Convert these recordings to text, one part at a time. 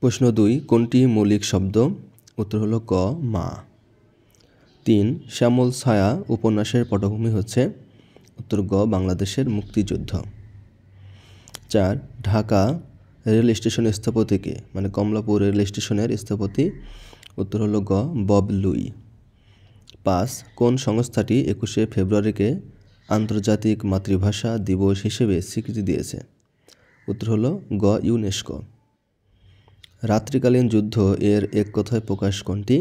প্রশ্ন 2, কোনটি মৌলিক শব্দ? উত্তর হলো ক, মা। 3, শ্যামল ছায়া উপন্যাসের পটভূমি হচ্ছে? উত্তর গ, বাংলাদেশের মুক্তিযুদ্ধ। 4, ঢাকা রেল স্টেশনের স্থপতি কে? মানে কমলাপুর রেল স্টেশনের স্থপতি? উত্তর হলো গ, বব লুই। 5, কোন সংস্থাটি 21শে ফেব্রুয়ারিকে আন্তর্জাতিক মাতৃভাষা দিবস হিসেবে স্বীকৃতি দিয়েছে? উত্তর হলো গ, ইউনেস্কো। রাত্রিকালীন যুদ্ধ এর এক কথায় প্রকাশ কোনটি?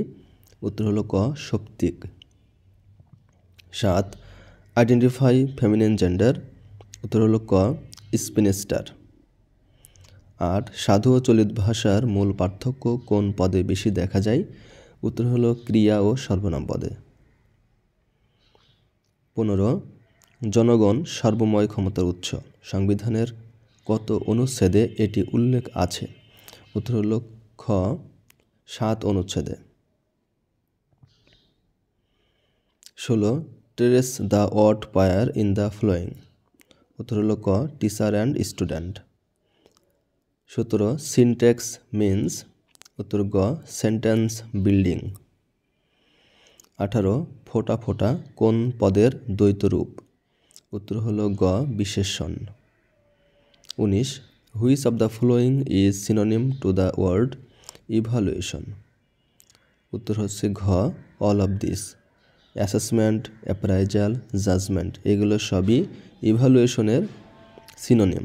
উত্তর হলো ক, সৌপ্তিক। 7, identify feminine gender? উত্তর হলো ক, স্পিনিস্টার। 8, সাধু ও চলিত ভাষার মূল পার্থক্য কোন পদে বেশি দেখা যায়? উত্তর হলো ক্রিয়া ও সর্বনাম পদে। 15, জনগণ সর্বময় ক্ষমতার উৎস সংবিধানের কত অনুচ্ছেদে এটি উল্লেখ আছে? উত্তর হলো খ, 7 অনুচ্ছেদে। 16, trace the word pair in the following? উত্তর হলো ক, teacher and student. 17, syntax means? উত্তর গ, সেন্টেন্স বিল্ডিং। 18, ফোঁটা ফোঁটা কোন পদের দ্বৈত রূপ? উত্তর হলো গ, বিশেষণ। 19, which of the following is synonym to the word evaluation? উত্তর হচ্ছে ঘ, all of this. Assessment, appraisal, judgement এগুলো সবই ইভালুয়েশনের সিনোনিম।